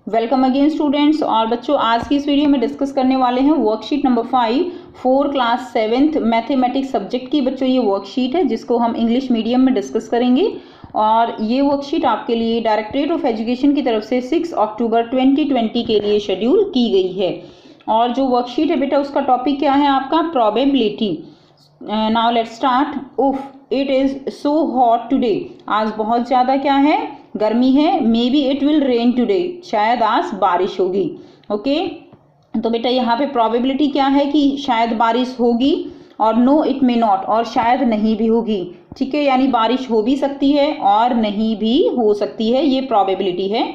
Welcome again students. और बच्चों, आज की इस वीडियो में डिस्कस करने वाले हैं worksheet number 5 4 class 7th mathematics subject की। बच्चों, ये वर्कशीट है जिसको हम इंग्लिश मीडियम में डिस्कस करेंगे और ये वर्कशीट आपके लिए डायरेक्टरेट ऑफ एजुकेशन की तरफ से 6 अक्टूबर 2020 के लिए शेड्यूल की गई है। और जो वर्कशीट है बेटा, उसका टॉपिक क्या है आपका? प्रोबेबिलिटी। Now let's start. उफ, it is so hot today. आज बहुत ज़्यादा क्या है? गर्मी है। Maybe it will rain today. शायद आज बारिश होगी। ओके, तो बेटा यहाँ पे प्रोबेबिलिटी क्या है कि शायद बारिश होगी, और नो इट मे नॉट, और शायद नहीं भी होगी। ठीक है, यानी बारिश हो भी सकती है और नहीं भी हो सकती है, ये प्रोबेबिलिटी है।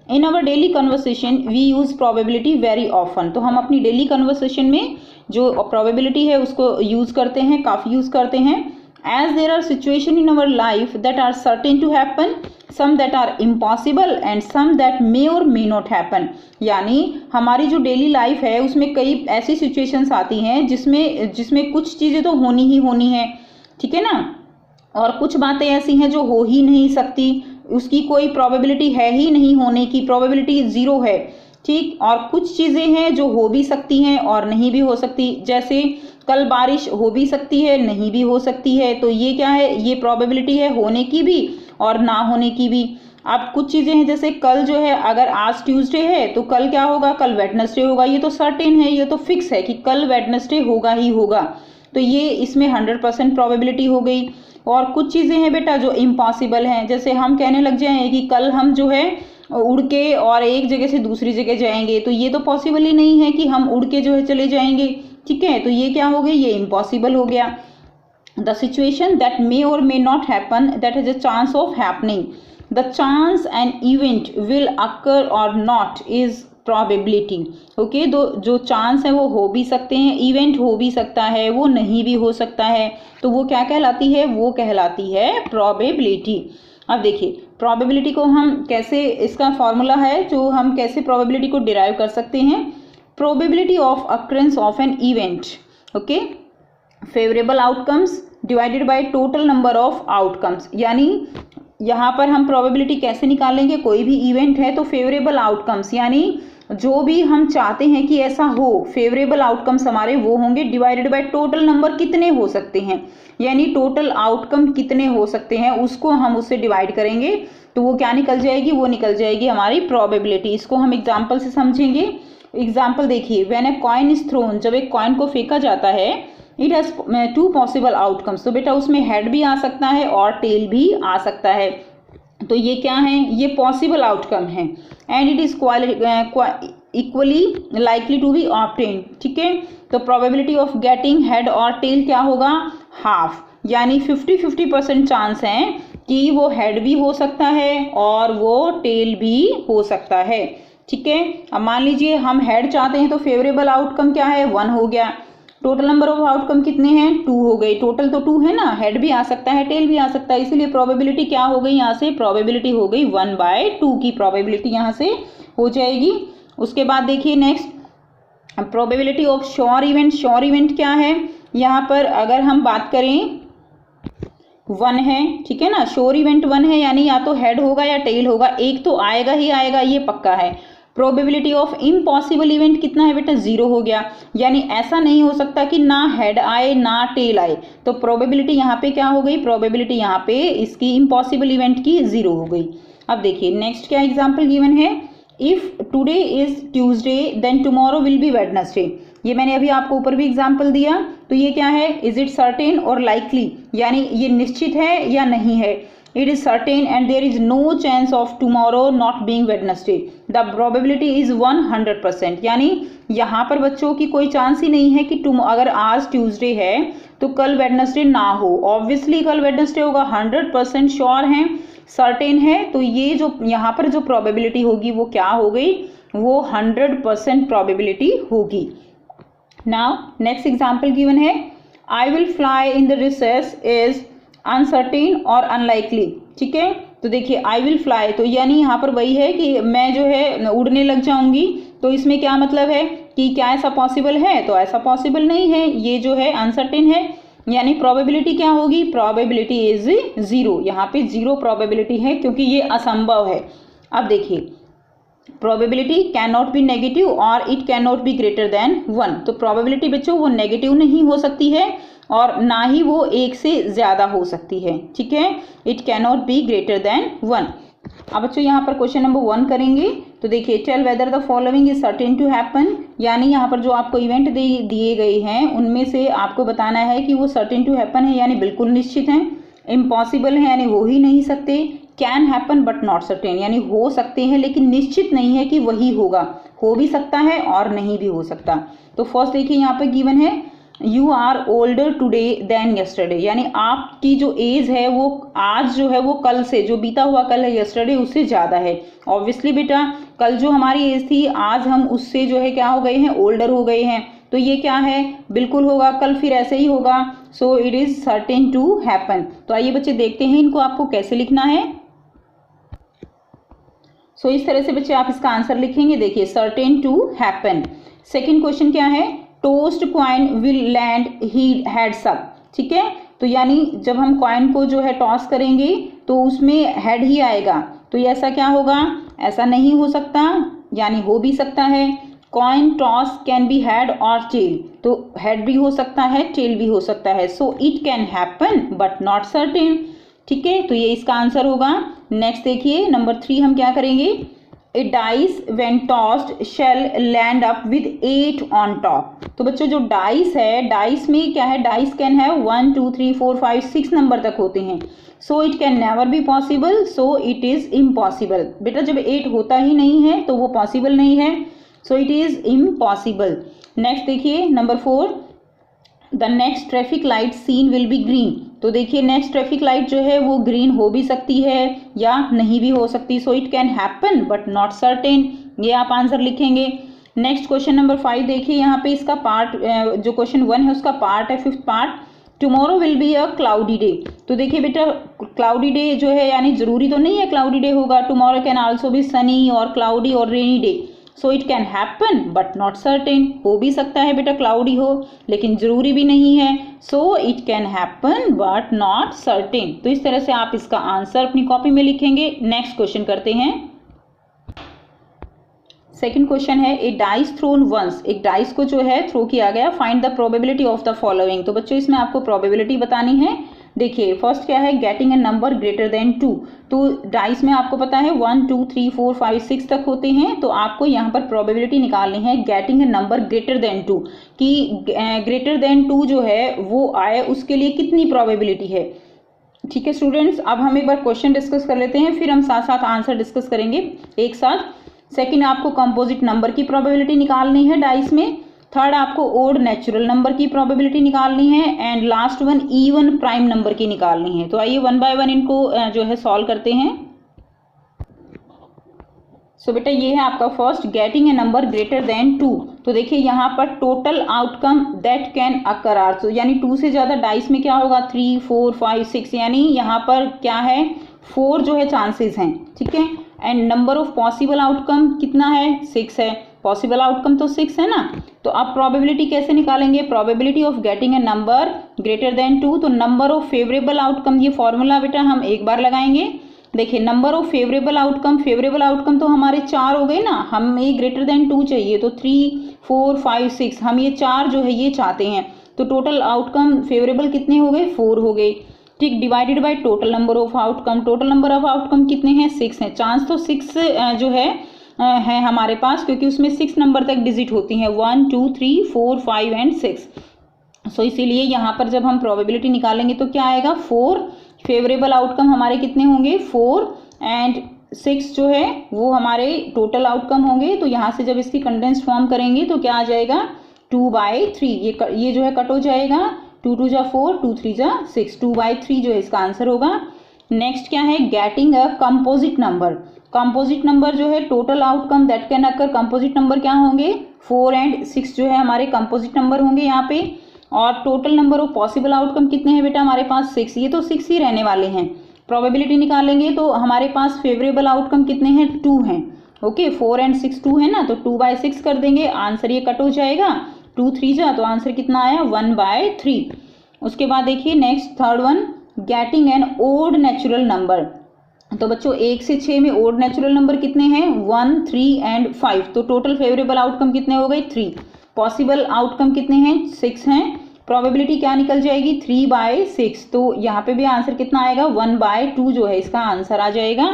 In our daily conversation we use probability very often. तो हम अपनी डेली कन्वर्सेशन में जो प्रोबेबिलिटी है उसको यूज़ करते हैं, काफ़ी यूज़ करते हैं। As there are situation in our life that are certain to happen, some that are impossible and some that may or may not happen. यानी हमारी जो डेली लाइफ है उसमें कई ऐसी सिचुएशंस आती हैं जिसमें कुछ चीज़ें तो होनी ही होनी है, ठीक है ना, और कुछ बातें ऐसी हैं जो हो ही नहीं सकती, उसकी कोई प्रोबेबिलिटी है ही नहीं होने की, प्रोबेबिलिटी ज़ीरो है। ठीक, और कुछ चीज़ें हैं जो हो भी सकती हैं और नहीं भी हो सकती। जैसे कल बारिश हो भी सकती है, नहीं भी हो सकती है, तो ये क्या है? ये प्रोबेबिलिटी है होने की भी और ना होने की भी। अब कुछ चीज़ें हैं, जैसे कल जो है, अगर आज ट्यूसडे है तो कल क्या होगा? कल वेडनेसडे होगा। ये तो सर्टेन है, ये तो फिक्स है कि कल वेडनेसडे होगा ही होगा। तो ये इसमें 100% प्रोबेबिलिटी हो गई। और कुछ चीज़ें हैं बेटा जो इम्पॉसिबल हैं, जैसे हम कहने लग जाएं कि कल हम जो है उड़ के और एक जगह से दूसरी जगह जाएंगे, तो ये तो पॉसिबल ही नहीं है कि हम उड़ के जो है चले जाएंगे। ठीक है, तो ये क्या हो गई? ये इम्पॉसिबल हो गया। The situation that may or may not happen that is a chance of happening. The chance an event will occur और नॉट इज प्रोबेबिलिटी। ओके, तो जो चांस है वो हो भी सकते हैं, इवेंट हो भी सकता है, वो नहीं भी हो सकता है, तो वो क्या कहलाती है? वो कहलाती है प्रोबेबिलिटी। अब देखिए प्रोबेबिलिटी को हम कैसे, इसका फॉर्मूला है जो हम कैसे प्रोबेबिलिटी को डिराइव कर सकते हैं। Probability of occurrence of an event, okay, favourable outcomes divided by total number of outcomes. यानी यहाँ पर हम प्रोबेबिलिटी कैसे निकालेंगे? कोई भी इवेंट है तो फेवरेबल आउटकम्स, यानी जो भी हम चाहते हैं कि ऐसा हो, फेवरेबल आउटकम्स हमारे वो होंगे, डिवाइडेड बाय टोटल नंबर कितने हो सकते हैं, यानी टोटल आउटकम कितने हो सकते हैं उसको हम उससे डिवाइड करेंगे, तो वो क्या निकल जाएगी? वो निकल जाएगी हमारी प्रोबेबिलिटी। इसको हम एग्जाम्पल से समझेंगे। एग्जाम्पल देखिए, when a coin is throne, जब एक कॉइन को फेंका जाता है, इट हैज 2 पॉसिबल आउटकम्स। तो बेटा उसमें हेड भी आ सकता है और टेल भी आ सकता है। तो ये क्या है? ये पॉसिबल आउटकम है। And it is equally likely to be obtained. ठीक है, तो प्रोबेबिलिटी ऑफ गेटिंग हेड और टेल क्या होगा? हाफ, यानी 50-50% चांस है कि वो हेड भी हो सकता है और वो टेल भी हो सकता है। ठीक है, अब मान लीजिए हम हेड चाहते हैं तो फेवरेबल आउटकम क्या है? 1 हो गया। टोटल नंबर ऑफ आउटकम कितने हैं? 2 हो गए। टोटल तो 2 है ना, हेड भी आ सकता है, टेल भी आ सकता है, इसीलिए प्रोबेबिलिटी क्या हो गई? यहाँ से प्रोबेबिलिटी हो गई 1/2 की प्रोबेबिलिटी यहाँ से हो जाएगी। उसके बाद देखिए next, probability of sure event. Sure event क्या है? यहाँ पर अगर हम बात करें 1 है, ठीक है ना, श्योर इवेंट 1 है, यानी या तो हेड होगा या टेल होगा, एक तो आएगा ही आएगा, ये पक्का है। प्रोबेबिलिटी ऑफ इम्पॉसिबल इवेंट कितना है बेटा? 0 हो गया, यानी ऐसा नहीं हो सकता कि ना हेड आए ना टेल आए, तो प्रोबेबिलिटी यहाँ पे क्या हो गई? प्रोबेबिलिटी यहाँ पे इसकी इम्पॉसिबल इवेंट की 0 हो गई। अब देखिए नेक्स्ट क्या एग्जाम्पल गिवन है। If today is Tuesday then tomorrow will be Wednesday. ये मैंने अभी आपको ऊपर भी एग्जाम्पल दिया, तो ये क्या है? इज इट सर्टेन और लाइकली, यानी ये निश्चित है या नहीं है। It is certain and there is no chance of tomorrow not being Wednesday. The probability is 100%। यानी यहाँ पर बच्चों की कोई चांस ही नहीं है कि अगर आज ट्यूसडे है तो कल वेडनेसडे ना हो। ऑब्वियसली कल वेडनेसडे होगा, 100% श्योर है, सर्टेन है, तो ये जो यहाँ पर जो प्रोबेबिलिटी होगी वो क्या हो गई? वो 100% प्रोबेबिलिटी होगी। नाउ नेक्स्ट एग्जाम्पल गिवन है, I will fly in the recess is uncertain और अनलाइकली। ठीक है, तो देखिए आई विल फ्लाई, तो यानी यहाँ पर वही है कि मैं जो है उड़ने लग जाऊंगी, तो इसमें क्या मतलब है कि क्या ऐसा पॉसिबल है? तो ऐसा पॉसिबल नहीं है, ये जो है अनसर्टेन है, यानी प्रोबेबिलिटी क्या होगी? Probability is 0। यहाँ पे 0 प्रोबेबिलिटी है क्योंकि ये असंभव है। अब देखिए probability cannot be negative और it cannot be greater than 1। तो प्रोबेबिलिटी बच्चों वो नेगेटिव नहीं हो सकती है और ना ही वो 1 से ज़्यादा हो सकती है, ठीक है। It cannot be greater than 1। अब बच्चों यहाँ पर क्वेश्चन नंबर 1 करेंगे। तो देखिए, tell whether the following is certain to happen, यानी यहाँ पर जो आपको इवेंट दिए गए हैं उनमें से आपको बताना है कि वो सर्टेन टू हैपन है यानी बिल्कुल निश्चित हैं, इम्पॉसिबल है यानी हो ही नहीं सकते, can happen but not certain यानी हो सकते हैं लेकिन निश्चित नहीं है कि वही होगा, हो भी सकता है और नहीं भी हो सकता। तो फर्स्ट देखिए यहाँ पे गिवन है you are older today than yesterday, यानी आपकी जो एज है वो आज जो है वो कल से, जो बीता हुआ कल है यस्टरडे, उससे ज़्यादा है। ऑब्वियसली बेटा कल जो हमारी एज थी आज हम उससे जो है क्या हो गए हैं, ओल्डर हो गए हैं, तो ये क्या है, बिल्कुल होगा, कल फिर ऐसे ही होगा। So it is certain to happen. तो आइए बच्चे देखते हैं इनको आपको कैसे लिखना है। सो इस तरह से बच्चे आप इसका आंसर लिखेंगे। देखिए, certain to happen. Second question क्या है, टोस्ट कॉइन विल लैंड ही हेड्स अप, ठीक है। तो यानी जब हम कॉइन को जो है टॉस करेंगे तो उसमें हेड ही आएगा, तो ये ऐसा क्या होगा, ऐसा नहीं हो सकता, यानी हो भी सकता है। Coin toss can be head और टेल, तो हेड भी हो सकता है टेल भी हो सकता है। So it can happen but not certain, ठीक है। तो ये इसका आंसर होगा। नेक्स्ट देखिए नंबर 3 हम क्या करेंगे, a dice when tossed shall land up with 8 on top. तो बच्चों जो डाइस है, डाइस में क्या है, डाइस कैन है 1 2 3 4 5 6 नंबर तक होते हैं। So it can never be possible, so it is impossible. बेटा जब 8 होता ही नहीं है तो वो पॉसिबल नहीं है, so it is impossible. Next देखिए number 4, the next traffic light seen will be green. तो देखिए नेक्स्ट ट्रैफिक लाइट जो है वो ग्रीन हो भी सकती है या नहीं भी हो सकती। So it can happen but not certain, ये आप आंसर लिखेंगे। नेक्स्ट क्वेश्चन नंबर 5 देखिए, यहाँ पे इसका पार्ट जो क्वेश्चन 1 है उसका पार्ट है 5th part, tomorrow will be a cloudy day. तो देखिए बेटा क्लाउडी डे जो है यानी जरूरी तो नहीं है क्लाउडी डे होगा, tomorrow can also be Sunny और क्लाउडी और rainy day. So it can happen but not certain, हो भी सकता है बेटा क्लाउडी हो लेकिन जरूरी भी नहीं है। So it can happen but not certain. तो इस तरह से आप इसका आंसर अपनी कॉपी में लिखेंगे। नेक्स्ट क्वेश्चन करते हैं। सेकंड क्वेश्चन है, ए डाइस थ्रोन वंस, एक डाइस को जो है थ्रो किया गया, find the probability of the following. तो बच्चों इसमें आपको प्रोबेबिलिटी बतानी है। देखिए फर्स्ट क्या है, getting a number greater than 2। तो डाइस में आपको पता है 1 2 3 4 5 6 तक होते हैं, तो आपको यहाँ पर प्रोबेबिलिटी निकालनी है getting a number greater than 2, कि ग्रेटर देन 2 जो है वो आए उसके लिए कितनी प्रोबेबिलिटी है। ठीक है स्टूडेंट्स, अब हम एक बार क्वेश्चन डिस्कस कर लेते हैं, फिर हम साथ साथ आंसर डिस्कस करेंगे एक साथ। सेकंड आपको कंपोजिट नंबर की प्रोबेबिलिटी निकालनी है डाइस में। थर्ड आपको ओड नेचुरल नंबर की प्रोबेबिलिटी निकालनी है and last one even prime number की निकालनी है। तो आइए 1 बाय 1 इनको जो है सॉल्व करते हैं। सो बेटा ये है आपका first, getting a number greater than 2। तो देखिए यहाँ पर total outcome that can occur are, तो यानी 2 से ज़्यादा डाइस में क्या होगा 3 4 5 6, यानी यहाँ पर क्या है 4 जो है चांसेस हैं, ठीक है। And number of possible outcome कितना है 6 है, पॉसिबल आउटकम तो 6 है ना। तो अब प्रोबेबिलिटी कैसे निकालेंगे, probability of getting a number greater than 2, तो नंबर ऑफ फेवरेबल आउटकम, ये फॉर्मूला बेटा हम एक बार लगाएंगे। देखिए नंबर ऑफ फेवरेबल आउटकम तो हमारे 4 हो गए ना, हमें ग्रेटर देन 2 चाहिए, तो 3 4 5 6 हम ये 4 जो है ये चाहते हैं, तो टोटल आउटकम फेवरेबल कितने हो गए 4 हो गए, ठीक। Divided by total number of outcome, total number of outcome कितने हैं 6 हैं, चांस तो 6 जो है हमारे पास, क्योंकि उसमें 6 नंबर तक डिजिट होती हैं 1 2 3 4 5 एंड 6। सो इसीलिए यहाँ पर जब हम प्रोबेबिलिटी निकालेंगे तो क्या आएगा 4, फेवरेबल आउटकम हमारे कितने होंगे 4 एंड 6 जो है वो हमारे टोटल आउटकम होंगे। तो यहाँ से जब इसकी कंडेंस्ड फॉर्म करेंगे तो क्या आ जाएगा 2/3, ये जो है कट हो जाएगा, 2 2 जा 4 2 3 जा 6, 2/3 जो है इसका आंसर होगा। नेक्स्ट क्या है, getting a composite number, composite number जो है total outcome that can occur, composite number क्या होंगे 4 एंड 6 जो है हमारे कंपोजिट नंबर होंगे यहाँ पे। और total number of possible outcome कितने हैं बेटा हमारे पास 6, ये तो 6 ही रहने वाले हैं। प्रोबेबिलिटी निकालेंगे तो हमारे पास फेवरेबल आउटकम कितने हैं 2 हैं, ओके 4 एंड 6 2 है ना, तो 2/6 कर देंगे, आंसर ये कट हो जाएगा, 2 3 जा, तो आंसर कितना आया 1/3। उसके बाद देखिए next third one, getting an odd natural number. तो बच्चों 1 से 6 में ओड नेचुरल नंबर कितने हैं 1, 3 एंड 5। तो टोटल फेवरेबल आउटकम कितने हो गए 3। पॉसिबल आउटकम कितने हैं 6 हैं। प्रोबेबिलिटी क्या निकल जाएगी 3/6। तो यहाँ पे भी आंसर कितना आएगा 1/2 जो है इसका आंसर आ जाएगा।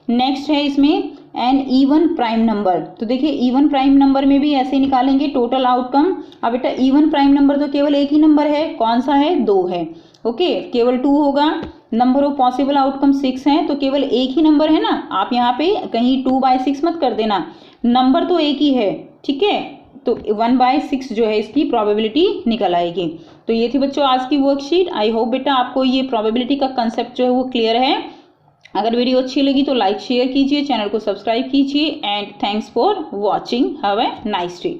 नेक्स्ट है इसमें एन इवन प्राइम नंबर। तो देखिए इवन प्राइम नंबर में भी ऐसे निकालेंगे टोटल आउटकम। अब बेटा इवन प्राइम नंबर तो केवल एक ही नंबर है, कौन सा है 2 है। ओके केवल 2 होगा। नंबर ऑफ पॉसिबल आउटकम 6 है, तो केवल एक ही नंबर है ना, आप यहाँ पे कहीं 2/6 मत कर देना, नंबर तो एक ही है, ठीक है। तो 1/6 जो है इसकी प्रोबेबिलिटी निकल आएगी। तो ये थी बच्चों आज की वर्कशीट। आई होप बेटा आपको ये प्रोबेबिलिटी का कंसेप्ट जो है वो क्लियर है। अगर वीडियो अच्छी लगी तो लाइक शेयर कीजिए, चैनल को सब्सक्राइब कीजिए and thanks for watching. Have a nice day.